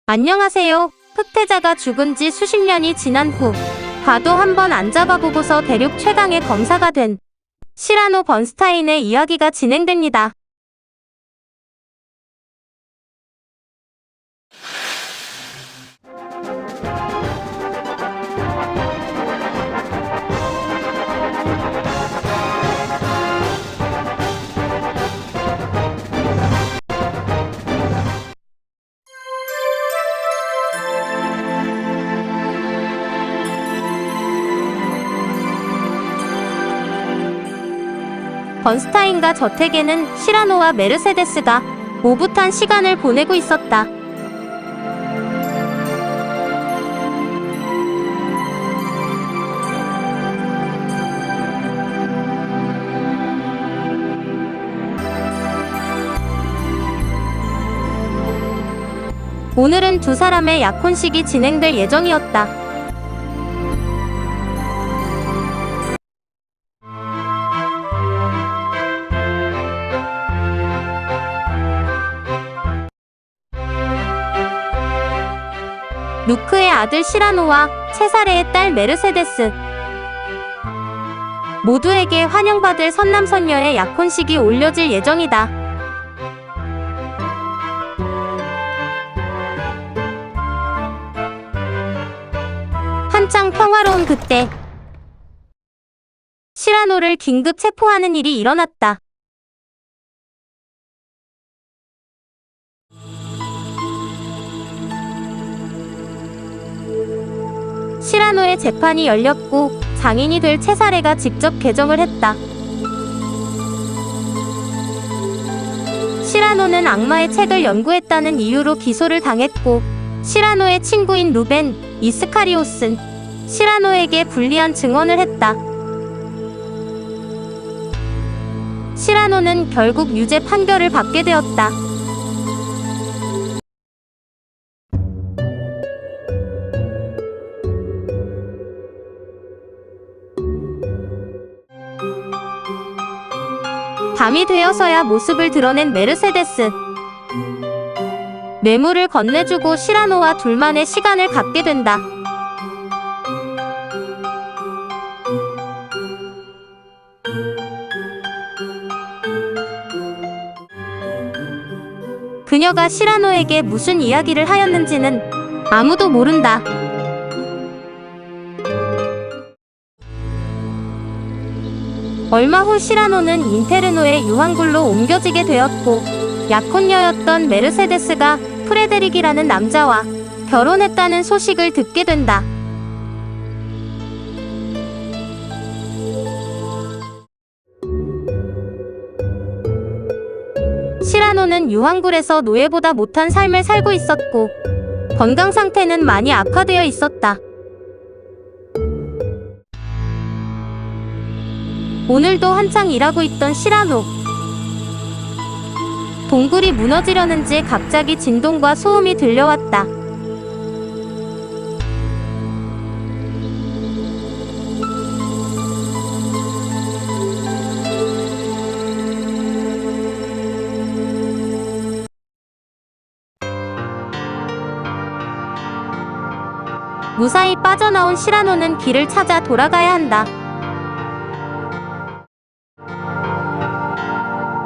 안녕하세요. 흑태자가 죽은 지 수십 년이 지난 후 과도 한번 안 잡아보고서 대륙 최강의 검사가 된 시라노 번스타인의 이야기가 진행됩니다. 번스타인과 저택에는 시라노와 메르세데스가 오붓한 시간을 보내고 있었다. 오늘은 두 사람의 약혼식이 진행될 예정이었다. 루크의 아들 시라노와 체사레의 딸 메르세데스 모두에게 환영받을 선남선녀의 약혼식이 올려질 예정이다. 한창 평화로운 그때 시라노를 긴급 체포하는 일이 일어났다. 시라노의 재판이 열렸고 장인이 될 체사레가 직접 개정을 했다. 시라노는 악마의 책을 연구했다는 이유로 기소를 당했고 시라노의 친구인 루벤 이스카리오스는 시라노에게 불리한 증언을 했다. 시라노는 결국 유죄 판결을 받게 되었다. 밤이 되어서야 모습을 드러낸 메르세데스. 뇌물을 건네주고 시라노와 둘만의 시간을 갖게 된다. 그녀가 시라노에게 무슨 이야기를 하였는지는 아무도 모른다. 얼마 후 시라노는 인페르노의 유황굴로 옮겨지게 되었고 약혼녀였던 메르세데스가 프레데릭이라는 남자와 결혼했다는 소식을 듣게 된다. 시라노는 유황굴에서 노예보다 못한 삶을 살고 있었고 건강 상태는 많이 악화되어 있었다. 오늘도 한창 일하고 있던 시라노. 동굴이 무너지려는지 갑자기 진동과 소음이 들려왔다. 무사히 빠져나온 시라노는 길을 찾아 돌아가야 한다.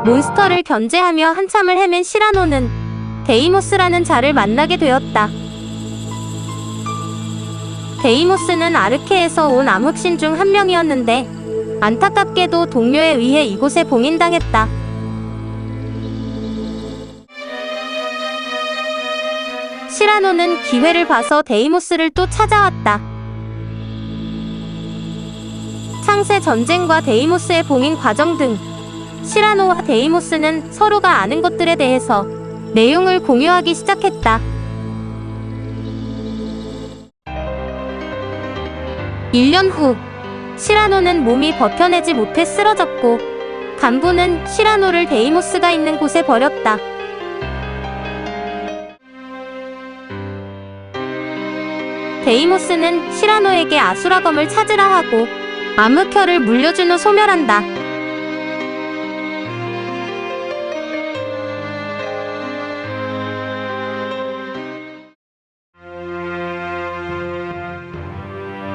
몬스터를 견제하며 한참을 헤맨 시라노는 데이모스라는 자를 만나게 되었다. 데이모스는 아르케에서 온 암흑신 중 한 명이었는데 안타깝게도 동료에 의해 이곳에 봉인당했다. 시라노는 기회를 봐서 데이모스를 또 찾아왔다. 창세 전쟁과 데이모스의 봉인 과정 등 시라노와 데이모스는 서로가 아는 것들에 대해서 내용을 공유하기 시작했다. 1년 후 시라노는 몸이 버텨내지 못해 쓰러졌고 간부는 시라노를 데이모스가 있는 곳에 버렸다. 데이모스는 시라노에게 아수라검을 찾으라 하고 암흑혈을 물려준 후 소멸한다.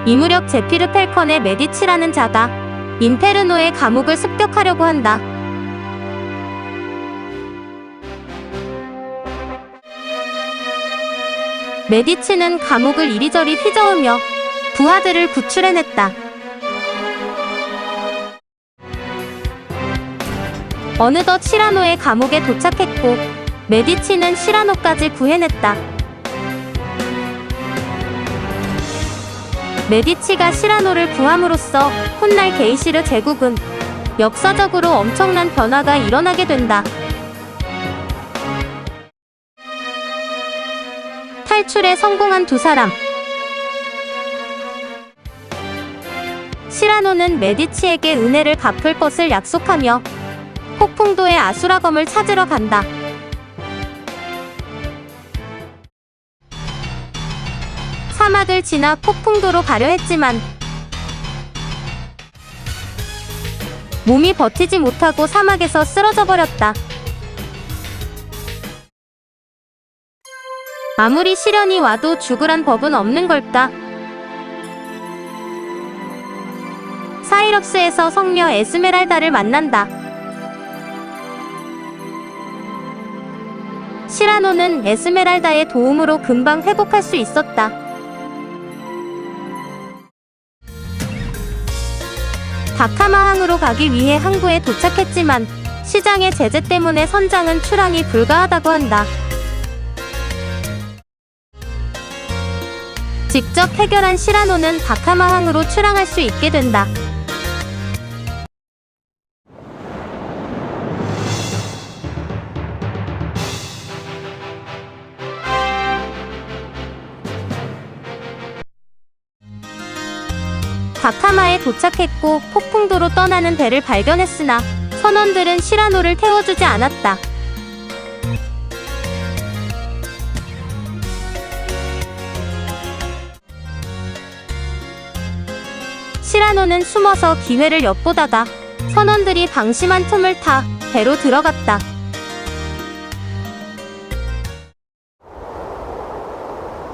이 무렵 제피르 펠컨의 메디치라는 자가 인페르노의 감옥을 습격하려고 한다. 메디치는 감옥을 이리저리 휘저으며 부하들을 구출해냈다. 어느덧 시라노의 감옥에 도착했고 메디치는 시라노까지 구해냈다. 메디치가 시라노를 구함으로써 훗날 게이시르 제국은 역사적으로 엄청난 변화가 일어나게 된다. 탈출에 성공한 두 사람. 시라노는 메디치에게 은혜를 갚을 것을 약속하며 폭풍도의 아수라검을 찾으러 간다. 사막을 지나 폭풍도로 가려 했지만 몸이 버티지 못하고 사막에서 쓰러져 버렸다. 아무리 시련이 와도 죽으란 법은 없는 걸까? 사이럽스에서 성녀 에스메랄다를 만난다. 시라노는 에스메랄다의 도움으로 금방 회복할 수 있었다. 다카마항으로 가기 위해 항구에 도착했지만 시장의 제재 때문에 선장은 출항이 불가하다고 한다. 직접 해결한 시라노는 다카마항으로 출항할 수 있게 된다. 다카마에 도착했고 폭풍도로 떠나는 배를 발견했으나 선원들은 시라노를 태워주지 않았다. 시라노는 숨어서 기회를 엿보다가 선원들이 방심한 틈을 타 배로 들어갔다.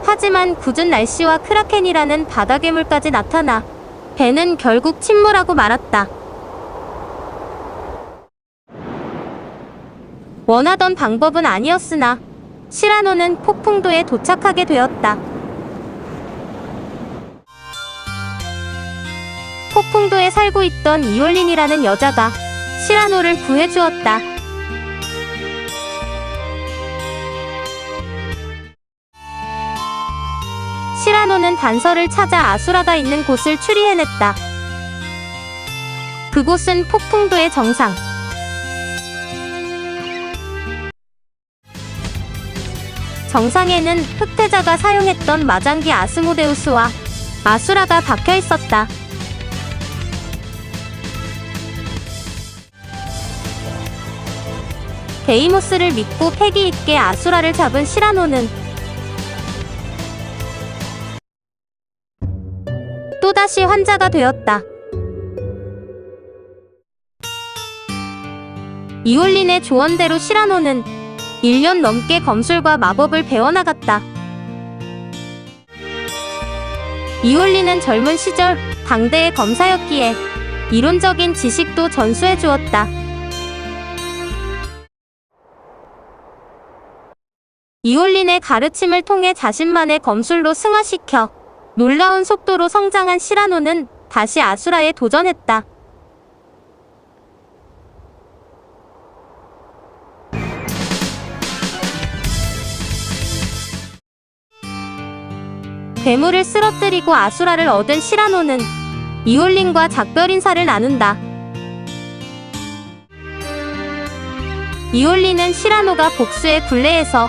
하지만 궂은 날씨와 크라켄이라는 바다괴물까지 나타나 배는 결국 침몰하고 말았다. 원하던 방법은 아니었으나 시라노는 폭풍도에 도착하게 되었다. 폭풍도에 살고 있던 이올린이라는 여자가 시라노를 구해주었다. 시라노는 단서를 찾아 아수라가 있는 곳을 추리해냈다. 그곳은 폭풍도의 정상. 정상에는 흑태자가 사용했던 마장기 아스모데우스와 아수라가 박혀 있었다. 데이모스를 믿고 패기 있게 아수라를 잡은 시라노는 또다시 환자가 되었다. 이올린의 조언대로 시라노는 1년 넘게 검술과 마법을 배워나갔다. 이올린은 젊은 시절 당대의 검사였기에 이론적인 지식도 전수해 주었다. 이올린의 가르침을 통해 자신만의 검술로 승화시켜 놀라운 속도로 성장한 시라노는 다시 아수라에 도전했다. 괴물을 쓰러뜨리고 아수라를 얻은 시라노는 이올린과 작별 인사를 나눈다. 이올린은 시라노가 복수의 굴레에서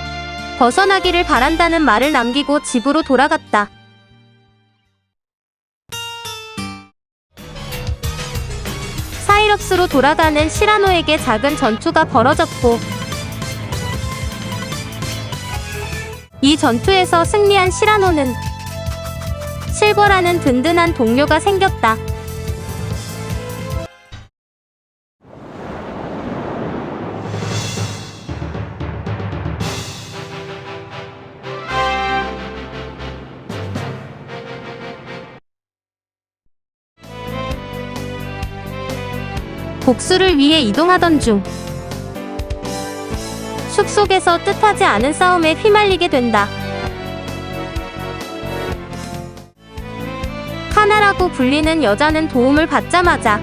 벗어나기를 바란다는 말을 남기고 집으로 돌아갔다. 사이럽스로 돌아가는 시라노에게 작은 전투가 벌어졌고 이 전투에서 승리한 시라노는 실버라는 든든한 동료가 생겼다. 복수를 위해 이동하던 중 숲속에서 뜻하지 않은 싸움에 휘말리게 된다. 카나라고 불리는 여자는 도움을 받자마자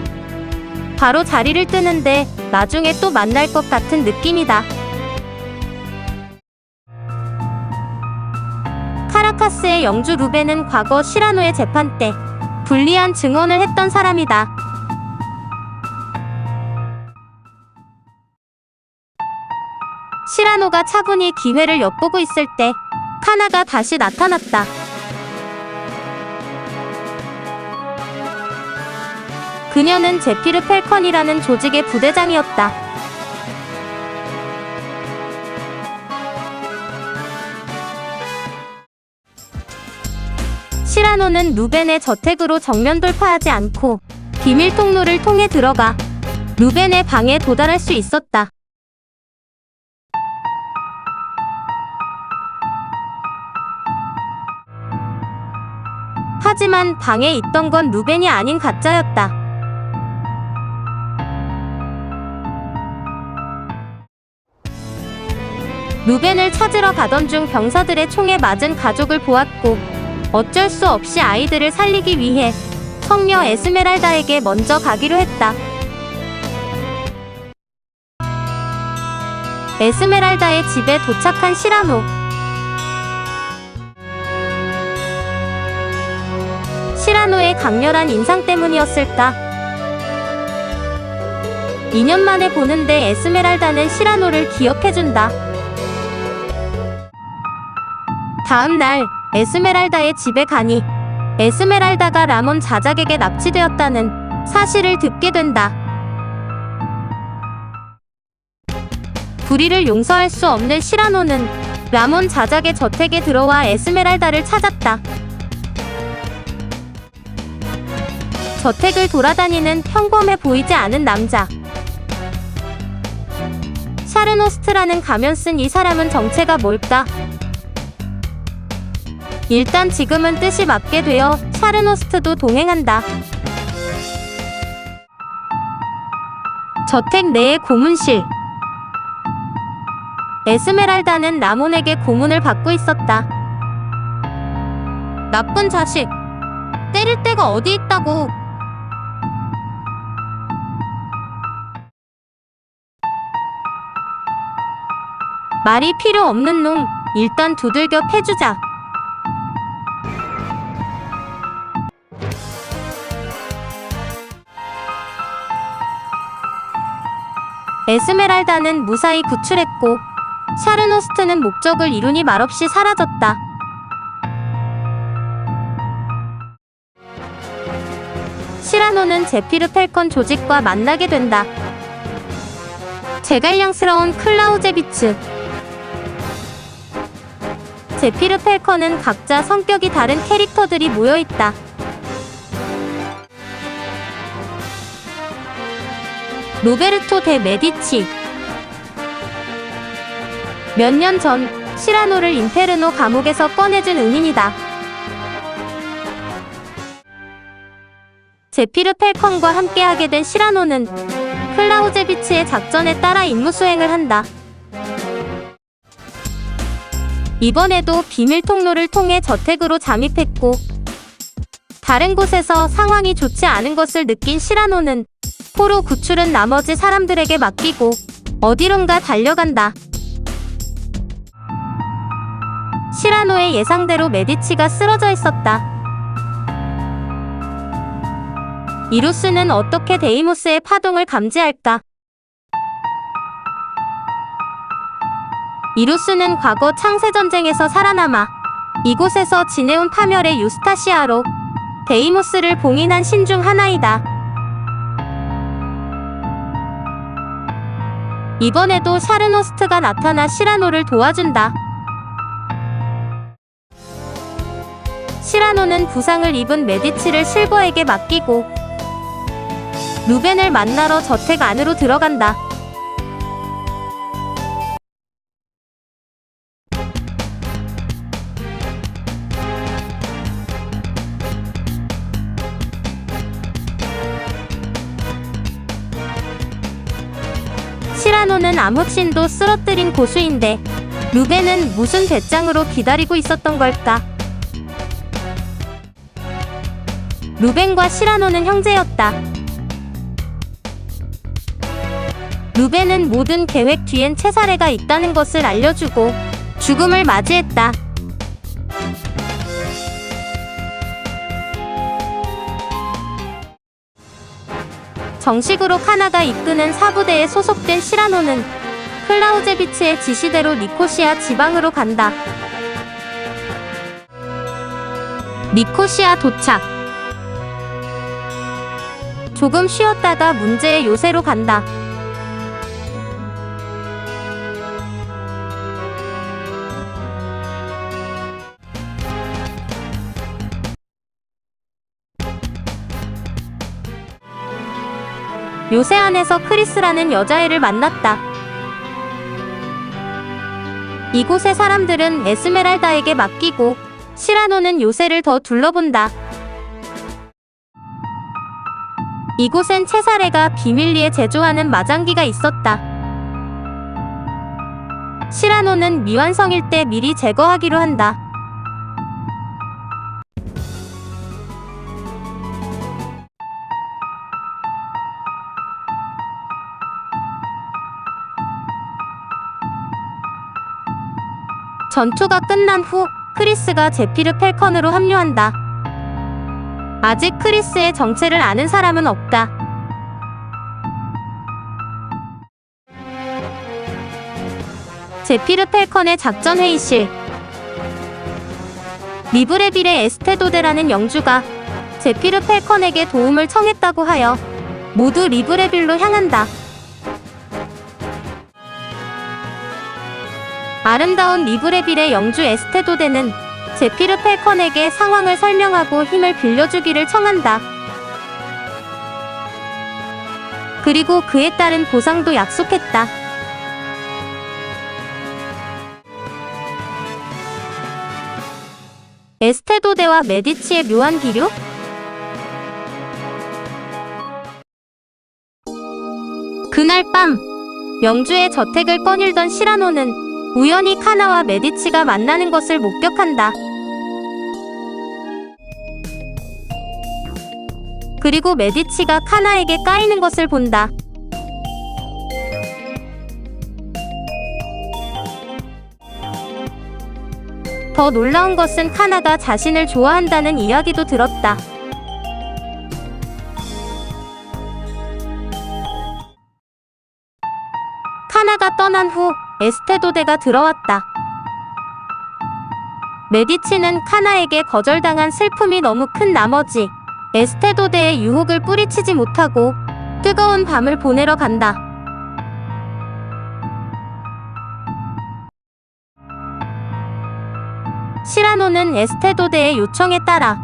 바로 자리를 뜨는데 나중에 또 만날 것 같은 느낌이다. 카라카스의 영주 루벤은 과거 시라노의 재판 때 불리한 증언을 했던 사람이다. 시라노가 차분히 기회를 엿보고 있을 때 카나가 다시 나타났다. 그녀는 제피르 펠컨이라는 조직의 부대장이었다. 시라노는 루벤의 저택으로 정면 돌파하지 않고 비밀 통로를 통해 들어가 루벤의 방에 도달할 수 있었다. 하지만 방에 있던 건 루벤이 아닌 가짜였다. 루벤을 찾으러 가던 중 병사들의 총에 맞은 가족을 보았고 어쩔 수 없이 아이들을 살리기 위해 성녀 에스메랄다에게 먼저 가기로 했다. 에스메랄다의 집에 도착한 시라노. 시라노의 강렬한 인상 때문이었을까? 2년 만에 보는데 에스메랄다는 시라노를 기억해준다. 다음 날 에스메랄다의 집에 가니 에스메랄다가 라몬 자작에게 납치되었다는 사실을 듣게 된다. 불의를 용서할 수 없는 시라노는 라몬 자작의 저택에 들어와 에스메랄다를 찾았다. 저택을 돌아다니는 평범해 보이지 않은 남자. 샤르노스트라는 가면 쓴 이 사람은 정체가 뭘까? 일단 지금은 뜻이 맞게 되어 샤르노스트도 동행한다. 저택 내의 고문실. 에스메랄다는 라몬에게 고문을 받고 있었다. 나쁜 자식. 때릴 데가 어디 있다고. 말이 필요 없는 놈. 일단 두들겨 패주자. 에스메랄다는 무사히 구출했고 샤르노스트는 목적을 이루니 말없이 사라졌다. 시라노는 제피르 펠컨 조직과 만나게 된다. 제갈량스러운 클라우제비츠. 제피르 펠컨은 각자 성격이 다른 캐릭터들이 모여있다. 로베르토 데 메디치. 몇 년 전 시라노를 인페르노 감옥에서 꺼내준 은인이다. 제피르 펠컨과 함께하게 된 시라노는 클라우제비츠의 작전에 따라 임무 수행을 한다. 이번에도 비밀 통로를 통해 저택으로 잠입했고 다른 곳에서 상황이 좋지 않은 것을 느낀 시라노는 포로 구출은 나머지 사람들에게 맡기고 어디론가 달려간다. 시라노의 예상대로 메디치가 쓰러져 있었다. 이루스는 어떻게 데이모스의 파동을 감지할까? 이루스는 과거 창세전쟁에서 살아남아 이곳에서 지내온 파멸의 유스타시아로 데이모스를 봉인한 신 중 하나이다. 이번에도 샤르노스트가 나타나 시라노를 도와준다. 시라노는 부상을 입은 메디치를 실버에게 맡기고 루벤을 만나러 저택 안으로 들어간다. 같은 암흑신도 쓰러뜨린 고수인데 루벤은 무슨 배짱으로 기다리고 있었던 걸까? 루벤과 시라노는 형제였다. 루벤은 모든 계획 뒤엔 체사레가 있다는 것을 알려주고 죽음을 맞이했다. 정식으로 카나가 이끄는 사부대에 소속된 시라노는 클라우제비츠의 지시대로 니코시아 지방으로 간다. 니코시아 도착. 조금 쉬었다가 문제의 요새로 간다. 요새 안에서 크리스라는 여자애를 만났다. 이곳의 사람들은 에스메랄다에게 맡기고 시라노는 요새를 더 둘러본다. 이곳엔 체사레가 비밀리에 제조하는 마장기가 있었다. 시라노는 미완성일 때 미리 제거하기로 한다. 전투가 끝난 후 크리스가 제피르 펠컨으로 합류한다. 아직 크리스의 정체를 아는 사람은 없다. 제피르 펠컨의 작전 회의실. 리브레빌의 에스테도데라는 영주가 제피르 펠컨에게 도움을 청했다고 하여 모두 리브레빌로 향한다. 아름다운 리브레빌의 영주 에스테도데는 제피르 펠컨에게 상황을 설명하고 힘을 빌려주기를 청한다. 그리고 그에 따른 보상도 약속했다. 에스테도데와 메디치의 묘한 기류? 그날 밤 영주의 저택을 거닐던 시라노는 우연히 카나와 메디치가 만나는 것을 목격한다. 그리고 메디치가 카나에게 까이는 것을 본다. 더 놀라운 것은 카나가 자신을 좋아한다는 이야기도 들었다. 카나가 떠난 후 에스테도데가 들어왔다. 메디치는 카나에게 거절당한 슬픔이 너무 큰 나머지 에스테도데의 유혹을 뿌리치지 못하고 뜨거운 밤을 보내러 간다. 시라노는 에스테도데의 요청에 따라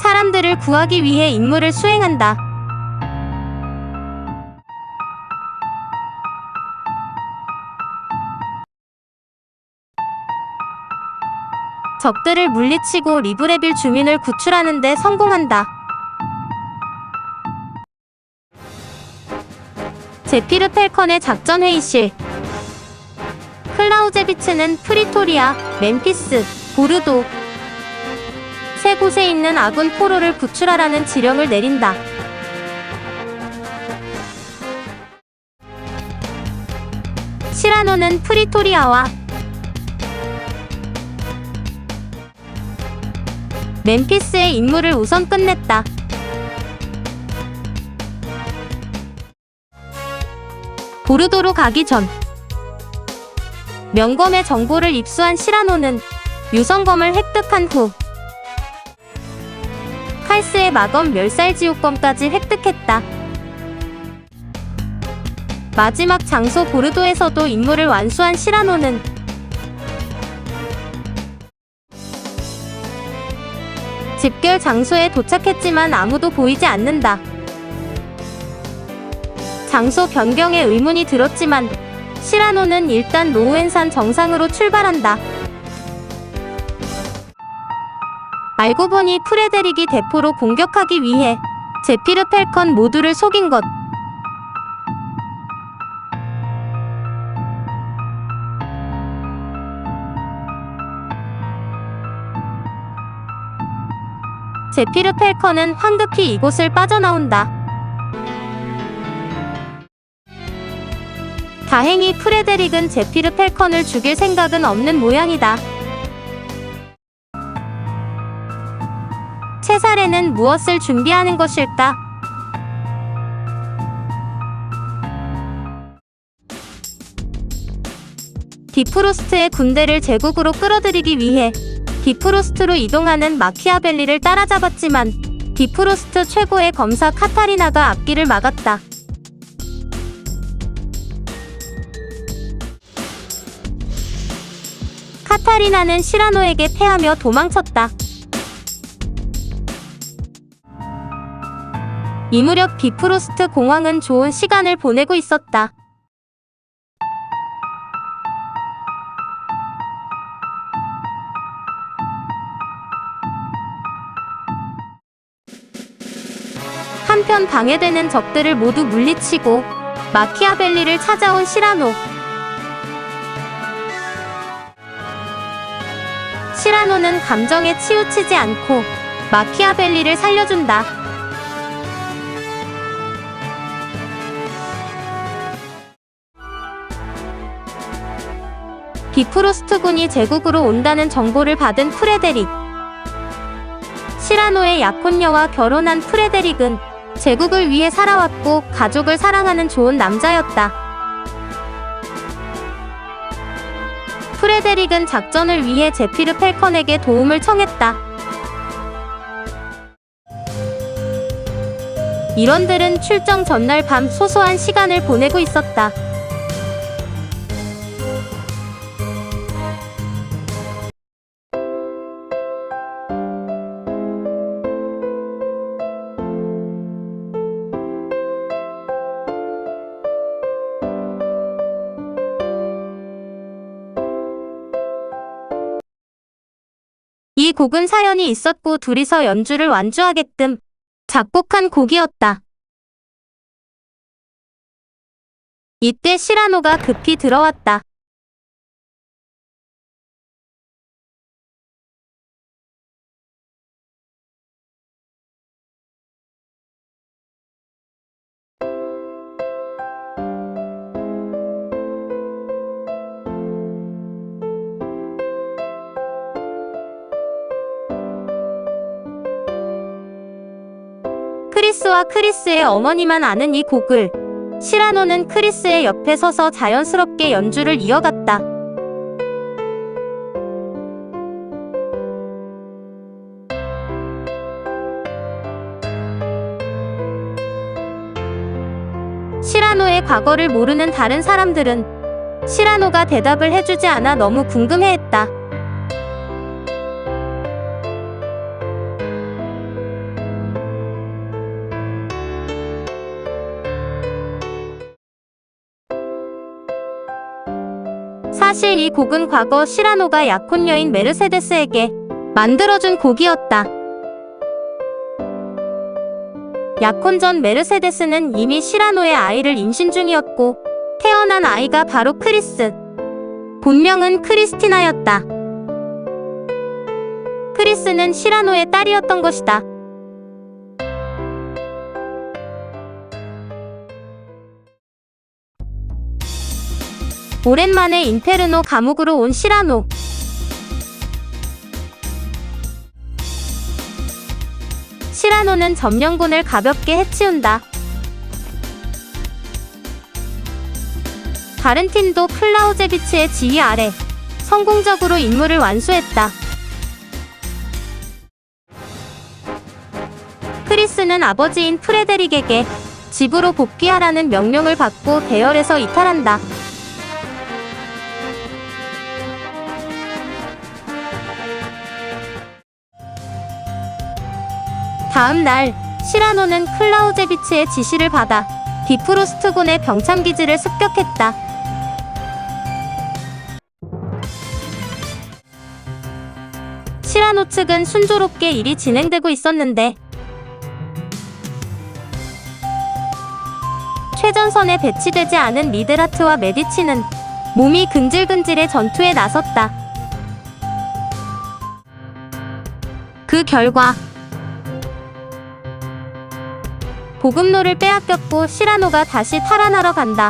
사람들을 구하기 위해 임무를 수행한다. 적들을 물리치고 리브레빌 주민을 구출하는 데 성공한다. 제피르 펠컨의 작전 회의실. 클라우제비츠는 프리토리아, 멤피스, 보르도 세 곳에 있는 아군 포로를 구출하라는 지령을 내린다. 시라노는 프리토리아와 멤피스의 임무를 우선 끝냈다. 보르도로 가기 전 명검의 정보를 입수한 시라노는 유성검을 획득한 후 칼스의 마검 멸살지옥검까지 획득했다. 마지막 장소 보르도에서도 임무를 완수한 시라노는 집결 장소에 도착했지만 아무도 보이지 않는다. 장소 변경에 의문이 들었지만 시라노는 일단 로우엔산 정상으로 출발한다. 알고 보니 프레데릭이 대포로 공격하기 위해 제피르 펠컨 모두를 속인 것. 제피르 펠컨은 황급히 이곳을 빠져나온다. 다행히 프레데릭은 제피르 펠컨을 죽일 생각은 없는 모양이다. 체사레는 무엇을 준비하는 것일까? 비프로스트의 군대를 제국으로 끌어들이기 위해 비프로스트로 이동하는 마키아벨리를 따라잡았지만 비프로스트 최고의 검사 카타리나가 앞길을 막았다. 카타리나는 시라노에게 패하며 도망쳤다. 이 무렵 비프로스트 공황은 좋은 시간을 보내고 있었다. 한편 방해되는 적들을 모두 물리치고 마키아벨리를 찾아온 시라노. 시라노는 감정에 치우치지 않고 마키아벨리를 살려준다. 비프로스트군이 제국으로 온다는 정보를 받은 프레데릭. 시라노의 약혼녀와 결혼한 프레데릭은 제국을 위해 살아왔고 가족을 사랑하는 좋은 남자였다. 프레데릭은 작전을 위해 제피르 펠컨에게 도움을 청했다. 일원들은 출정 전날 밤 소소한 시간을 보내고 있었다. 이 곡은 사연이 있었고 둘이서 연주를 완주하게끔 작곡한 곡이었다. 이때 시라노가 급히 들어왔다. 크리스와 크리스의 어머니만 아는 이 곡을 시라노는 크리스의 옆에 서서 자연스럽게 연주를 이어갔다. 시라노의 과거를 모르는 다른 사람들은 시라노가 대답을 해주지 않아 너무 궁금해했다. 사실 이 곡은 과거 시라노가 약혼녀인 메르세데스에게 만들어준 곡이었다. 약혼 전 메르세데스는 이미 시라노의 아이를 임신 중이었고 태어난 아이가 바로 크리스, 본명은 크리스티나였다. 크리스는 시라노의 딸이었던 것이다. 오랜만에 인페르노 감옥으로 온 시라노. 시라노는 점령군을 가볍게 해치운다. 다른 팀도 클라우제비치의 지휘 아래 성공적으로 임무를 완수했다. 크리스는 아버지인 프레데릭에게 집으로 복귀하라는 명령을 받고 대열에서 이탈한다. 다음 날 시라노는 클라우제비치의 지시를 받아 비프로스트군의 병참기지를 습격했다. 시라노 측은 순조롭게 일이 진행되고 있었는데 최전선에 배치되지 않은 미드라트와 메디치는 몸이 근질근질해 전투에 나섰다. 그 결과 보급로를 빼앗겼고 시라노가 다시 탈환하러 간다.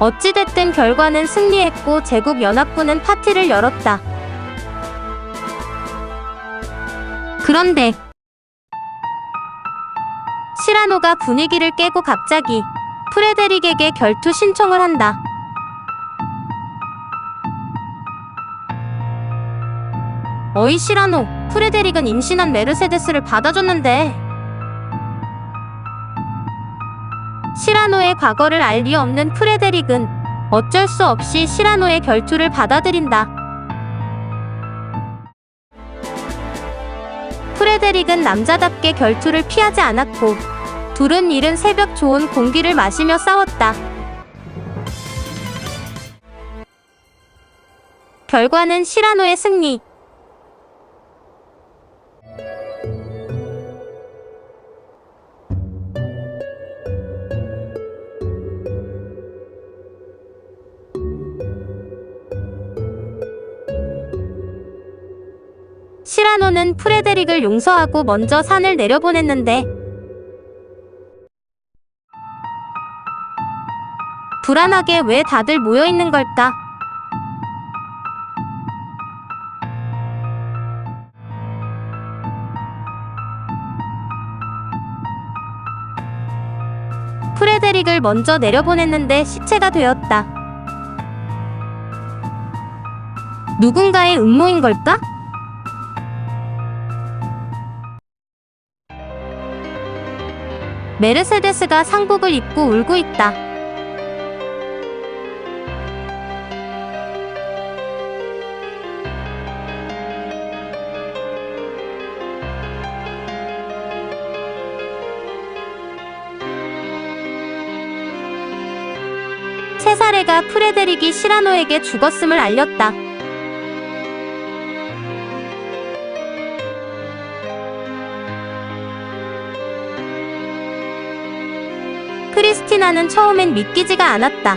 어찌됐든 결과는 승리했고 제국연합군은 파티를 열었다. 그런데 시라노가 분위기를 깨고 갑자기 프레데릭에게 결투 신청을 한다. 어이 시라노, 프레데릭은 임신한 메르세데스를 받아줬는데. 시라노의 과거를 알 리 없는 프레데릭은 어쩔 수 없이 시라노의 결투를 받아들인다. 프레데릭은 남자답게 결투를 피하지 않았고 둘은 이른 새벽 좋은 공기를 마시며 싸웠다. 결과는 시라노의 승리. 시라노는 프레데릭을 용서하고 먼저 산을 내려보냈는데 불안하게 왜 다들 모여있는 걸까? 프레데릭을 먼저 내려보냈는데 시체가 되었다. 누군가의 음모인 걸까? 메르세데스가 상복을 입고 울고 있다. 세사레가 프레데릭이 시라노에게 죽었음을 알렸다. 크리스티나는 처음엔 믿기지가 않았다.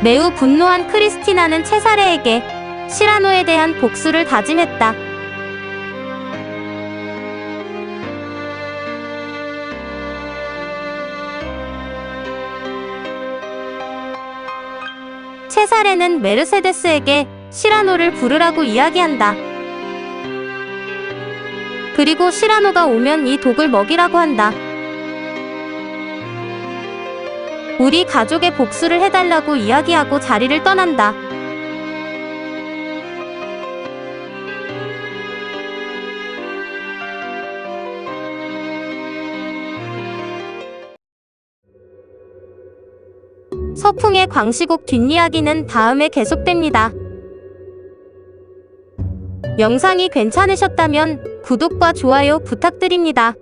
매우 분노한 크리스티나는 체사레에게 시라노에 대한 복수를 다짐했다. 체사레는 메르세데스에게 시라노를 부르라고 이야기한다. 그리고 시라노가 오면 이 독을 먹이라고 한다. 우리 가족의 복수를 해달라고 이야기하고 자리를 떠난다. 서풍의 광시곡 뒷이야기는 다음에 계속됩니다. 영상이 괜찮으셨다면 구독과 좋아요 부탁드립니다.